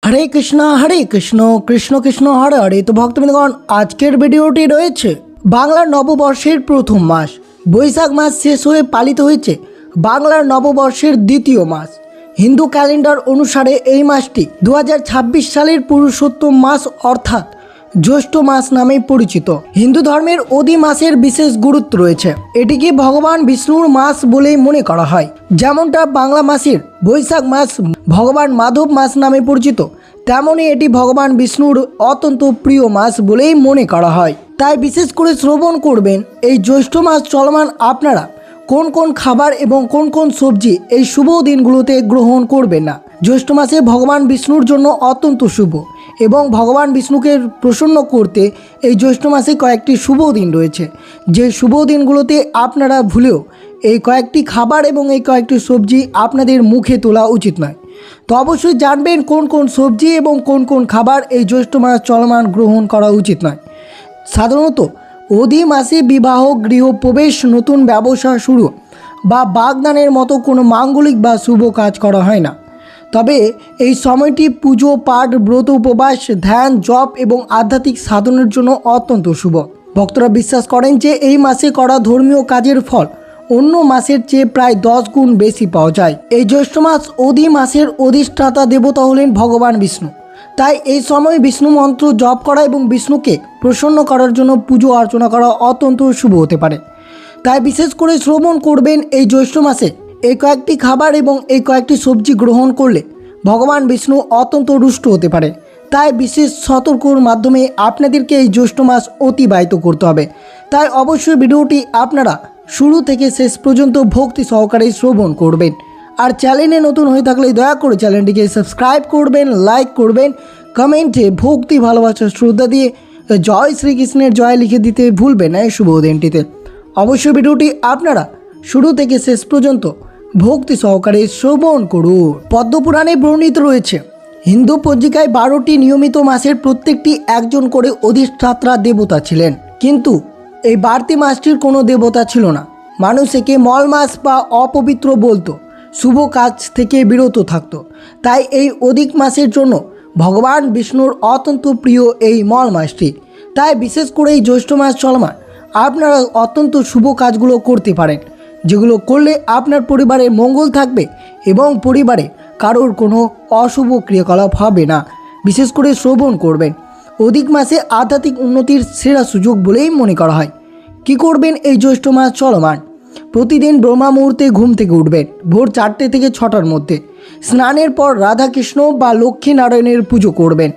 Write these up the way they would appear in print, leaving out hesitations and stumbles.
হরে কৃষ্ণ কৃষ্ণ কৃষ্ণ হরে হরে। তো ভক্তবৃন্দগণ, আজকের ভিডিওটি রয়েছে বাংলার নববর্ষের প্রথম মাস বৈশাখ মাস শেষ হয়ে পালিত হয়েছে বাংলার নববর্ষের দ্বিতীয় মাস। হিন্দু ক্যালেন্ডার অনুসারে এই মাসটি 2026 সালের পুরুষোত্তম মাস অর্থাৎ জ্যৈষ্ঠ মাস নামে পরিচিত। হিন্দু ধর্মের অধি মাসের বিশেষ গুরুত্ব রয়েছে। এটিকে ভগবান বিষ্ণুর মাস বলেই মনে করা হয়। যেমনটা বাংলা মাসের বৈশাখ মাস ভগবান মাধব মাস নামে পরিচিত, তেমনি এটি ভগবান বিষ্ণুর অত্যন্ত প্রিয় মাস বলেই মনে করা হয়। তাই বিশেষ করে শ্রবণ করবেন এই জ্যৈষ্ঠ মাস চলমান আপনারা কোন কোন খাবার এবং কোন কোন সবজি এই শুভ দিনগুলোতে গ্রহণ করবেন না। জ্যৈষ্ঠ মাসে ভগবান বিষ্ণুর জন্য অত্যন্ত শুভ এবং ভগবান বিষ্ণুকে প্রসন্ন করতে এই জ্যৈষ্ঠ মাসে কয়েকটি শুভ দিন রয়েছে। যে শুভ দিনগুলোতে আপনারা ভুলেও এই কয়েকটি খাবার এবং এই কয়েকটি সবজি আপনাদের মুখে তোলা উচিত নয়। তো অবশ্যই জানবেন কোন কোন সবজি এবং কোন কোন খাবার এই জ্যৈষ্ঠ মাস চলমান গ্রহণ করা উচিত নয়। সাধারণত অধি মাসে বিবাহ, গৃহপ্রবেশ, নতুন ব্যবসা শুরু বা বাগদানের মতো কোনো মাঙ্গলিক বা শুভ কাজ করা হয় না। তবে এই সময়টি পুজো পাঠ, ব্রত, উপবাস, ধ্যান, জপ এবং আধ্যাত্মিক সাধনের জন্য অত্যন্ত শুভ। ভক্তরা বিশ্বাস করেন যে এই মাসে করা ধর্মীয় কাজের ফল অন্য মাসের চেয়ে প্রায় 10 গুণ বেশি পাওয়া যায়। এই জ্যৈষ্ঠ মাস অধি মাসের অধিষ্ঠাতা দেবতা হলেন ভগবান বিষ্ণু। তাই এই সময় বিষ্ণু মন্ত্র জপ করা এবং বিষ্ণুকে প্রসন্ন করার জন্য পুজো অর্চনা করা অত্যন্ত শুভ হতে পারে। তাই বিশেষ করে শ্রবণ করবেন এই জ্যৈষ্ঠ মাসে এই কয়েকটি খাবার এবং এই কয়েকটি সবজি গ্রহণ করলে ভগবান বিষ্ণু অত্যন্ত রুষ্ট হতে পারে। তাই বিশেষ সতর্কর মাধ্যমে আপনাদেরকে এই জ্যৈষ্ঠ মাস অতিবাহিত করতে হবে। তাই অবশ্যই ভিডিওটি আপনারা শুরু থেকে শেষ পর্যন্ত ভক্তি সহকারে শ্রবণ করবেন। আর চ্যানেলে নতুন হয়ে থাকলে দয়া করে চ্যানেলটিকে সাবস্ক্রাইব করবেন, লাইক করবেন, কমেন্টে ভক্তি, ভালোবাসা, শ্রদ্ধা দিয়ে জয় শ্রীকৃষ্ণের জয় লিখে দিতে ভুলবেন না এই শুভ দিনটিতে। অবশ্যই ভিডিওটি আপনারা শুরু থেকে শেষ পর্যন্ত ভক্তি সহকারে শ্রবণ করুন। পদ্মপুরাণে বর্ণিত রয়েছে হিন্দু পঞ্জিকায় 12টি নিয়মিত মাসের প্রত্যেকটি একজন করে অধিষ্ঠাত্রা দেবতা ছিলেন, কিন্তু এই বাড়তি মাসটির কোনো দেবতা ছিল না। মানুষ একে মল মাস বা অপবিত্র বলতো, শুভ কাজ থেকে বিরত থাকত। তাই এই অধিক মাসের জন্য ভগবান বিষ্ণুর অত্যন্ত প্রিয় এই মল মাসটি। তাই বিশেষ করে এই জ্যৈষ্ঠ মাস চলমান আপনারা অত্যন্ত শুভ কাজগুলো করতে পারেন, যেগুলো করলে আপনার পরিবারের মঙ্গল থাকবে এবং পরিবারে কারোর কোনো অশুভ ক্রিয়াকলাপ হবে না। বিশেষ করে শ্রবণ করবেন। অধিক মাসে আধ্যাত্মিক উন্নতির সেরা সুযোগ বলেই মনে করা হয়। কি করবেন এই জ্যৈষ্ঠ মাস চলমান? প্রতিদিন ব্রহ্মা মুহূর্তে ঘুম থেকে উঠবেন ভোর 4টে থেকে 6টার মধ্যে। স্নানের পর রাধাকৃষ্ণ বা লক্ষ্মী নারায়ণের পুজো করবেন।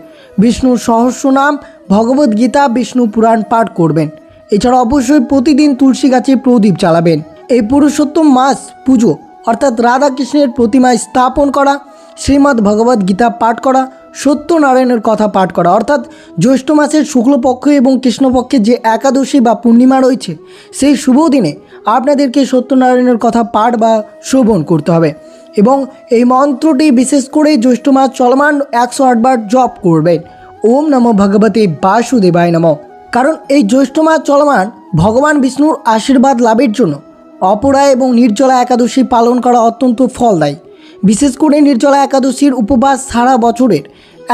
বিষ্ণুর সহস্রনাম, ভগবদ গীতা, বিষ্ণু পুরাণ পাঠ করবেন। এছাড়া অবশ্যই প্রতিদিন তুলসী গাছে প্রদীপ জ্বালাবেন। এই পুরুষোত্তম মাস পুজো অর্থাৎ রাধাকৃষ্ণের প্রতিমা স্থাপন করা, শ্রীমদ্ ভগবদ গীতা পাঠ করা, সত্যনারায়ণের কথা পাঠ করা, অর্থাৎ জ্যৈষ্ঠ মাসের শুক্লপক্ষ এবং কৃষ্ণপক্ষে যে একাদশী বা পূর্ণিমা রয়েছে সেই শুভ দিনে আপনাদেরকে সত্যনারায়ণের কথা পাঠ বা শ্রবণ করতে হবে। এবং এই মন্ত্রটি বিশেষ করে জ্যৈষ্ঠ মাস চলমান 108 বার জপ করবেন। ওম নমো ভগবতে বাসুদেবায় নমঃ। কারণ এই জ্যৈষ্ঠ মাস চলমান ভগবান বিষ্ণুর আশীর্বাদ লাভের জন্য অপরা এবং নির্জলা একাদশী পালন করা অত্যন্ত ফলদায়ী। বিশেষ করে নির্জলা একাদশীর উপবাস সারা বছরের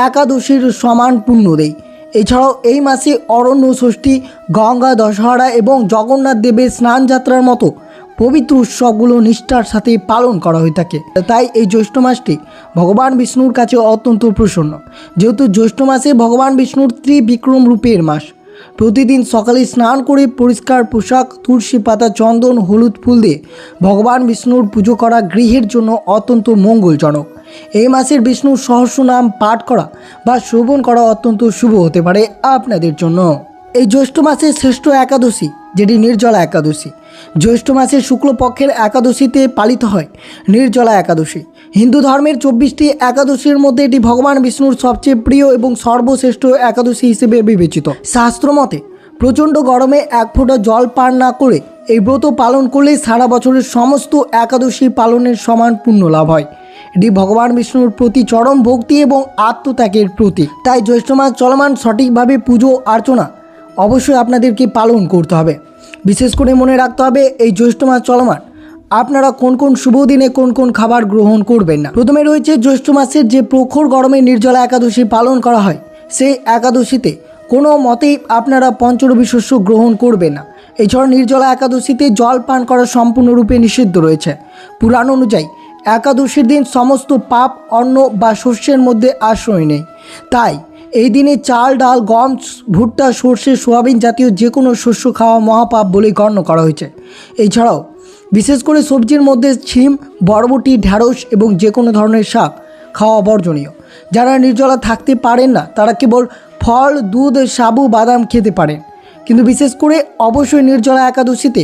একাদশীর সমান পুণ্য দেয়। এছাড়াও এই মাসে অরণ্য ষষ্ঠী, গঙ্গা দশহরা এবং জগন্নাথ দেবের স্নান যাত্রার মতো পবিত্র উৎসবগুলো নিষ্ঠার সাথে পালন করা হয়ে থাকে। তাই এই জ্যৈষ্ঠ মাসটি ভগবান বিষ্ণুর কাছে অত্যন্ত প্রসন্ন। যেহেতু জ্যৈষ্ঠ মাসে ভগবান বিষ্ণুর ত্রিবিক্রম রূপের মাস। প্রতিদিন সকালে স্নান করে পরিষ্কার পোশাক, তুলসী পাতা, চন্দন, হলুদ ফুল দিয়ে ভগবান বিষ্ণুর পুজো করা গৃহের জন্য অত্যন্ত মঙ্গলজনক। এই মাসের বিষ্ণুর সহস্রনাম পাঠ করা বা শ্রবণ করা অত্যন্ত শুভ হতে পারে আপনাদের জন্য। এই জ্যৈষ্ঠ মাসের শ্রেষ্ঠ একাদশী যেটি নির্জলা একাদশী। জ্যৈষ্ঠ মাসের শুক্লপক্ষের একাদশীতে পালিত হয় নির্জলা একাদশী। হিন্দু ধর্মের 24টি একাদশীর মধ্যে এটি ভগবান বিষ্ণুর সবচেয়ে প্রিয় এবং সর্বশ্রেষ্ঠ একাদশী হিসেবে বিবেচিত। শাস্ত্রমতে প্রচণ্ড গরমে এক ফোঁটা জল পান না করে এই ব্রত পালন করলে সারা বছরের সমস্ত একাদশী পালনের সমান পুণ্য লাভ হয়। এটি ভগবান বিষ্ণুর প্রতি চরম ভক্তি এবং আত্মত্যাগের প্রতীক। তাই জ্যৈষ্ঠ মাস চলমান সঠিকভাবে পুজো অর্চনা অবশ্যই আপনাদেরকে পালন করতে হবে। বিশেষ করে মনে রাখতে হবে এই জ্যৈষ্ঠ মাস চলমান আপনারা কোন কোন শুভ দিনে কোন কোন খাবার গ্রহণ করবেন না। প্রথমে রয়েছে জ্যৈষ্ঠ মাসের যে প্রখর গরমে নির্জলা একাদশী পালন করা হয়, সেই একাদশীতে কোনো মতেই আপনারা পঞ্চরবি শস্য গ্রহণ করবেন না। এছাড়া নির্জলা একাদশীতে জল পান করা সম্পূর্ণরূপে নিষিদ্ধ রয়েছে। পুরাণ অনুযায়ী একাদশীর দিন সমস্ত পাপ অন্ন বা শস্যের মধ্যে আশ্রয় নেই। তাই এই দিনে চাল, ডাল, গম, ভুট্টা, সর্ষে, সোয়াবিন জাতীয় যে কোনো শস্য খাওয়া মহাপাপ বলে গণ্য করা হয়েছে। এছাড়াও বিশেষ করে সবজির মধ্যে শিম, বরবটি, ঢ্যাঁড়স এবং যে কোনো ধরনের শাক খাওয়া বর্জনীয়। যারা নির্জলা থাকতে পারেন না তারা কেবল ফল, দুধ, সাবু, বাদাম খেতে পারেন। কিন্তু বিশেষ করে অবশ্যই নির্জলা একাদশীতে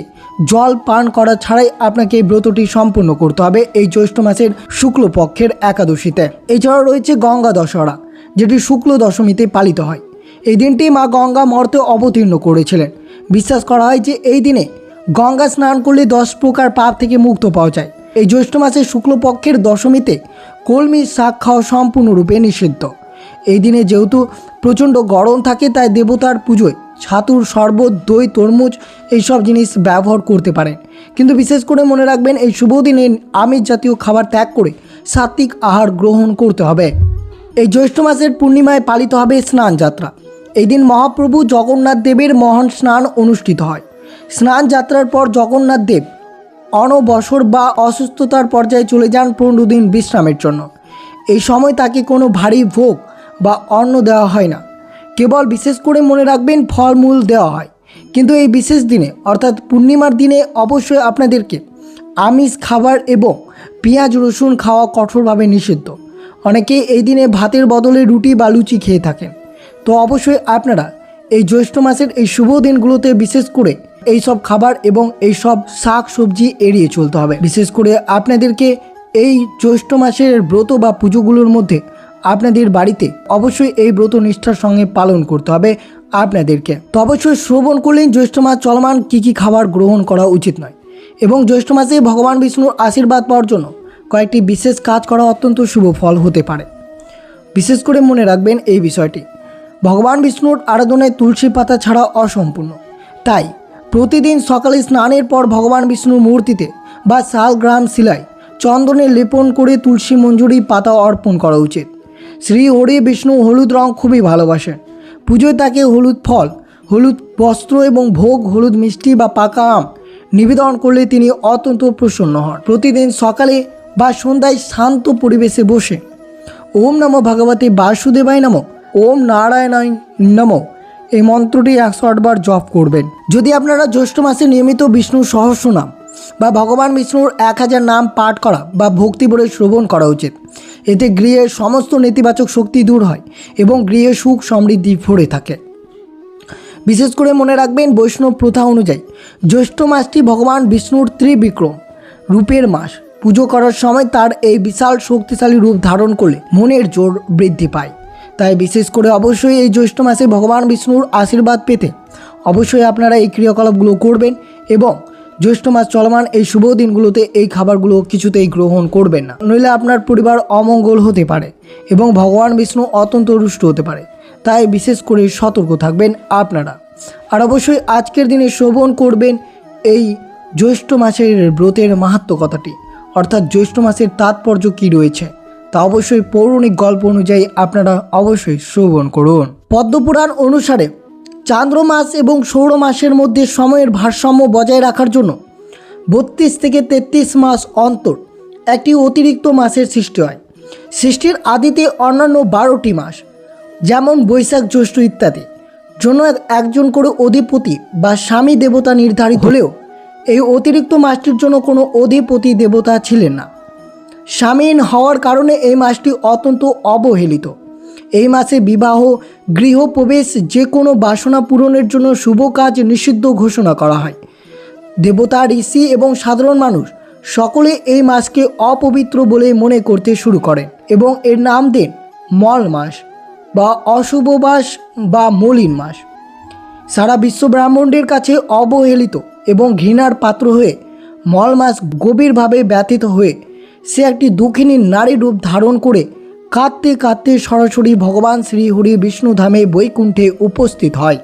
জল পান করা ছাড়াই আপনাকে এই ব্রতটি সম্পূর্ণ করতে হবে এই জ্যৈষ্ঠ মাসের শুক্লপক্ষের একাদশীতে। এছাড়াও রয়েছে গঙ্গা দশহরা, যেটি শুক্ল দশমীতে পালিত হয়। এই দিনটি মা গঙ্গা মর্তে অবতীর্ণ করেছিলেন। বিশ্বাস করা হয় যে এই দিনে গঙ্গা স্নান করলে 10 প্রকার পাপ থেকে মুক্ত পাওয়া যায়। এই জ্যৈষ্ঠ মাসের শুক্লপক্ষের দশমীতে কলমি শাক খাওয়া সম্পূর্ণরূপে নিষিদ্ধ। এই দিনে যেহেতু প্রচণ্ড গরম থাকে, তাই দেবতার পুজোয় ছাতুর শরবত, দই, তরমুজ এইসব জিনিস ব্যবহার করতে পারেন। কিন্তু বিশেষ করে মনে রাখবেন এই শুভ দিনে আমিষ জাতীয় খাবার ত্যাগ করে সাত্ত্বিক আহার গ্রহণ করতে হবে। এই জ্যৈষ্ঠ মাসের পূর্ণিমায় পালিত হবে স্নান যাত্রা। এই দিন মহাপ্রভু জগন্নাথ দেবের মহান স্নান অনুষ্ঠিত হয়। স্নান যাত্রার পর জগন্নাথ দেব অনবসর বা অসুস্থতার পর্যায়ে চলে যান 15 দিন বিশ্রামের জন্য। এই সময় তাকে কোনো ভারী ভোগ বা অন্ন দেওয়া হয় না, কেবল বিশেষ করে মনে রাখবেন ফলমূল দেওয়া হয়। কিন্তু এই বিশেষ দিনে অর্থাৎ পূর্ণিমার দিনে অবশ্যই আপনাদেরকে আমিষ খাবার এবং পেঁয়াজ রসুন খাওয়া কঠোরভাবে নিষিদ্ধ। অনেকেই এই দিনে ভাতের বদলে রুটি বা লুচি খেয়ে থাকেন। তো অবশ্যই আপনারা এই জ্যৈষ্ঠ মাসের এই শুভ দিনগুলোতে বিশেষ করে এই সব খাবার এবং এই সব শাক সবজি এড়িয়ে চলতে হবে। বিশেষ করে আপনাদেরকে এই জ্যৈষ্ঠ মাসের ব্রত বা পুজোগুলোর মধ্যে আপনাদের বাড়িতে অবশ্যই এই ব্রত নিষ্ঠার সঙ্গে পালন করতে হবে আপনাদেরকে। তো অবশ্যই শ্রবণ করলেন জ্যৈষ্ঠ মাস চলমান কী কী খাবার গ্রহণ করা উচিত নয়, এবং জ্যৈষ্ঠ মাসে ভগবান বিষ্ণুর আশীর্বাদ পাওয়ার জন্য কয়েকটি বিশেষ কাজ করা অত্যন্ত শুভ ফল হতে পারে। বিশেষ করে মনে রাখবেন এই বিষয়টি, ভগবান বিষ্ণুর আরাধনায় তুলসী পাতা ছাড়া অসম্পূর্ণ। তাই প্রতিদিন সকালে স্নানের পর ভগবান বিষ্ণুর মূর্তিতে বা শালগ্রাম শিলায় চন্দনে লেপন করে তুলসী মঞ্জুরি পাতা অর্পণ করা উচিত। শ্রী হরি বিষ্ণু হলুদ রং খুবই ভালোবাসেন। পুজোয় তাকে হলুদ ফল, হলুদ বস্ত্র এবং ভোগ, হলুদ মিষ্টি বা পাকা আম নিবেদন করলে তিনি অত্যন্ত প্রসন্ন হন। প্রতিদিন সকালে বা সন্ধ্যায় শান্ত পরিবেশে বসে ওম নমো ভগবতে বাসুদেবায় নমঃ, ওম নারায়ণায় নমঃ এই মন্ত্রটি 108 বার জপ করবেন। যদি আপনারা জ্যৈষ্ঠ মাসে নিয়মিত বিষ্ণু সহস্রনাম বা ভগবান বিষ্ণুর 1000 নাম পাঠ করা বা ভক্তি ভরে শ্রবণ করা উচিত। এতে গৃহের সমস্ত নেতিবাচক শক্তি দূর হয় এবং গৃহে সুখ সমৃদ্ধি ভরে থাকে। বিশেষ করে মনে রাখবেন বৈষ্ণব প্রথা অনুযায়ী জ্যৈষ্ঠ মাসটি ভগবান বিষ্ণুর ত্রিবিক্রম রূপের মাস। পুজো করার সময় তার এই বিশাল শক্তিশালী রূপ ধারণ করলে মনের জোর বৃদ্ধি পায়। তাই বিশেষ করে অবশ্যই এই জ্যৈষ্ঠ মাসে ভগবান বিষ্ণুর আশীর্বাদ পেতে অবশ্যই আপনারা এই ক্রিয়াকলাপগুলো করবেন, এবং জ্যৈষ্ঠ মাস চলমান এই শুভ দিনগুলোতে এই খাবারগুলো কিছুতেই গ্রহণ করবেন না, নইলে আপনার পরিবার অমঙ্গল হতে পারে এবং ভগবান বিষ্ণু অত্যন্ত রুষ্ট হতে পারে। তাই বিশেষ করে সতর্ক থাকবেন আপনারা। আর অবশ্যই আজকের দিনে শ্রবণ করবেন এই জ্যৈষ্ঠ মাসের ব্রতের মাহাত্ম্য কথাটি, অর্থাৎ জ্যৈষ্ঠ মাসের তাৎপর্য কী রয়েছে তা অবশ্যই পৌরাণিক গল্প অনুযায়ী আপনারা অবশ্যই শ্রবণ করুন। পদ্মপুরাণ অনুসারে চান্দ্র মাস এবং সৌর মাসের মধ্যে সময়ের ভারসাম্য বজায় রাখার জন্য 32 থেকে 33 মাস অন্তর একটি অতিরিক্ত মাসের সৃষ্টি হয়। সৃষ্টির আদিতে অন্যান্য 12টি মাস যেমন বৈশাখ, জ্যৈষ্ঠ ইত্যাদি জন্য একজন করে অধিপতি বা স্বামী দেবতা নির্ধারিত হলেও এই অতিরিক্ত মাসটির জন্য কোনো অধিপতি দেবতা ছিলেন না। স্বামীহীন হওয়ার কারণে এই মাসটি অত্যন্ত অবহেলিত। এই মাসে বিবাহ, গৃহপ্রবেশ, যে কোনো বাসনা পূরণের জন্য শুভ কাজ নিষিদ্ধ ঘোষণা করা হয়। দেবতা, ঋষি এবং সাধারণ মানুষ সকলে এই মাসকে অপবিত্র বলে মনে করতে শুরু করেন এবং এর নাম দেন মল মাস বা অশুভ মাস বা মলিন মাস। সারা বিশ্ব ব্রাহ্মণদের কাছে অবহেলিত এবং ঘৃণার পাত্র হয়ে মল মাস গভীরভাবে ব্যথিত হয়ে সে একটি দুঃখিনী নারী রূপ ধারণ করে কাঁদতে কাঁদতে সরাসরি ভগবান শ্রী হরি বিষ্ণু ধামে বৈকুণ্ঠে উপস্থিত হয়।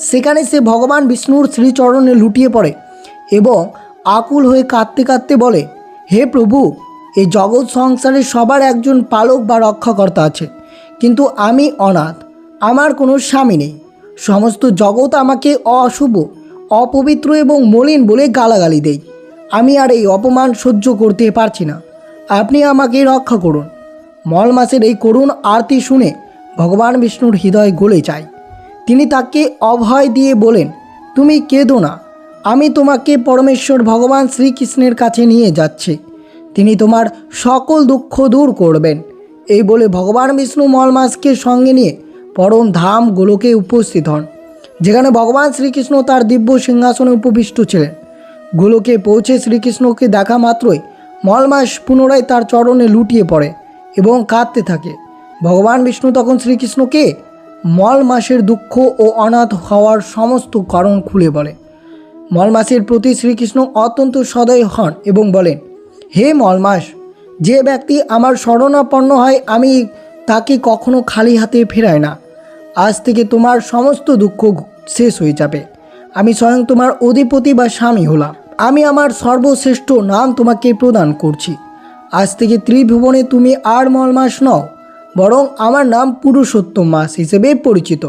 সেখানে সে ভগবান বিষ্ণুর শ্রীচরণে লুটিয়ে পড়ে এবং আকুল হয়ে কাঁদতে কাঁদতে বলে, হে প্রভু, এই জগৎ সংসারে সবার একজন পালক বা রক্ষাকর্তা আছে, কিন্তু আমি অনাথ, আমার কোনো স্বামী নেই। সমস্ত জগৎ আমাকে অশুভ, অপবিত্র এবং মলিন বলে গালাগালি দেয়। আমি আর এই অপমান সহ্য করতে পারছি না, আপনি আমাকে রক্ষা করুন। মল মাসের এই করুণ আরতি শুনে ভগবান বিষ্ণুর হৃদয় গলে যায়। তিনি তাকে অভয় দিয়ে বলেন, তুমি কেঁদো না, আমি তোমাকে পরমেশ্বর ভগবান শ্রীকৃষ্ণের কাছে নিয়ে যাচ্ছি, তিনি তোমার সকল দুঃখ দূর করবেন। এই বলে ভগবান বিষ্ণু মলমাসকে সঙ্গে নিয়ে পরম ধাম গোলকে উপস্থিত হন, যেখানে ভগবান শ্রীকৃষ্ণ তার দিব্য সিংহাসনে উপবিষ্ট ছিলেন। গোলকে পৌঁছে শ্রীকৃষ্ণকে দেখা মাত্রই মলমাস পুনরায় তার চরণে লুটিয়ে পড়ে এবং কাঁদতে থাকে। ভগবান বিষ্ণু তখন শ্রীকৃষ্ণকে মলমাসের দুঃখ ও অনাথ হওয়ার সমস্ত কারণ খুলে বলে। মলমাসের প্রতি শ্রীকৃষ্ণ অত্যন্ত সদয় হন এবং বলেন, হে মলমাস, যে ব্যক্তি আমার শরণাপন্ন হয় আমি তাকে কখনো খালি হাতে ফেরাই না। আজ থেকে তোমার সমস্ত দুঃখ শেষ হয়ে যাবে। আমি স্বয়ং তোমার অধিপতি বা স্বামী হলাম। আমি আমার সর্বশ্রেষ্ঠ নাম তোমাকে প্রদান করছি। আজ থেকে ত্রিভুবনে তুমি আর মলমাস নও, বরং আমার নাম পুরুষোত্তম মাস হিসেবে পরিচিত।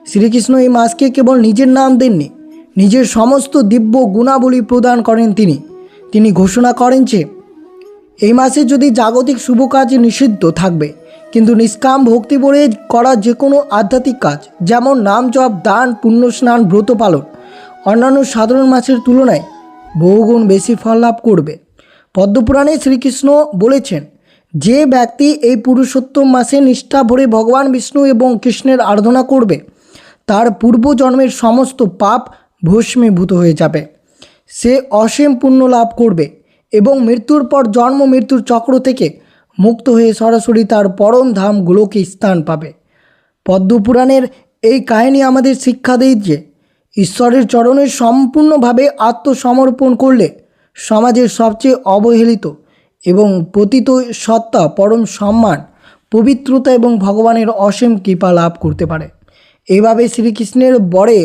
শ্রীকৃষ্ণ এই মাসকে কেবল নিজের নাম দেননি, নিজের সমস্ত দিব্য গুণাবলী প্রদান করেন। তিনি ঘোষণা করেন যে এই মাসে যদি জাগতিক শুভ কাজ নিষিদ্ধ থাকবে, কিন্তু নিষ্কাম ভক্তি ভরে করা যে কোনো আধ্যাত্মিক কাজ, যেমন নাম জপ, দান, পুণ্য স্নান, ব্রত পালন, অন্যান্য সাধারণ মাসের তুলনায় বহুগুণ বেশি ফল লাভ করবে। পদ্মপুরাণে শ্রীকৃষ্ণ বলেছেন, যে ব্যক্তি এই পুরুষোত্তম মাসে নিষ্ঠা ভরে ভগবান বিষ্ণু এবং কৃষ্ণের আরাধনা করবে, তার পূর্বজন্মের সমস্ত পাপ ভস্মীভূত হয়ে যাবে। সে অসীম পুণ্য লাভ করবে এবং মৃত্যুর পর জন্ম মৃত্যুর চক্র থেকে মুক্ত হয়ে সরাসরি তার পরম ধাম গোলকে স্থান পাবে। পদ্মপুরাণের এই কাহিনী আমাদের শিক্ষা দেয় যে ঈশ্বরের চরণে সম্পূর্ণভাবে আত্মসমর্পণ করলে সমাজের সবচেয়ে অবহেলিত এবং পতিত সত্তা পরম সম্মান, পবিত্রতা এবং ভগবানের অসীম কৃপা লাভ করতে পারে। এইভাবে শ্রীকৃষ্ণের বরে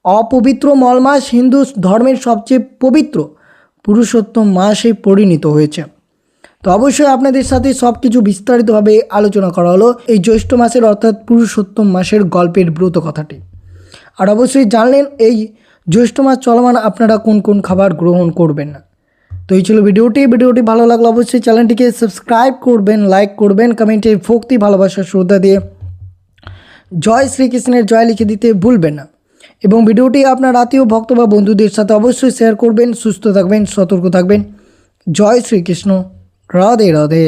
অপবিত্র মলমাস হিন্দু ধর্মের সবচেয়ে পবিত্র পুরুষোত্তম মাসে পরিণত হয়েছে। তো অবশ্যই আপনাদের সাথে সব কিছু বিস্তারিতভাবে আলোচনা করা হলো এই জ্যৈষ্ঠ মাসের অর্থাৎ পুরুষোত্তম মাসের গল্পের ব্রত কথাটি। আর অবশ্যই জানলেন এই জ্যৈষ্ঠ মাস চলমান আপনারা কোন কোন খাবার গ্রহণ করবেন না। তো এই ছিল ভিডিওটি ভালো লাগলো অবশ্যই চ্যানেলটিকে সাবস্ক্রাইব করবেন, লাইক করবেন, কমেন্টে ভক্তি ভালোবাসা শ্রদ্ধা দিয়ে জয় শ্রীকৃষ্ণের জয় লিখে দিতে ভুলবেন না। এবং ভিডিওটি আপনার আত্মীয় ভক্ত বা বন্ধুদের সাথে অবশ্যই শেয়ার করবেন। সুস্থ থাকবেন, সতর্ক থাকবেন। জয় শ্রীকৃষ্ণ, রাধে রাধে।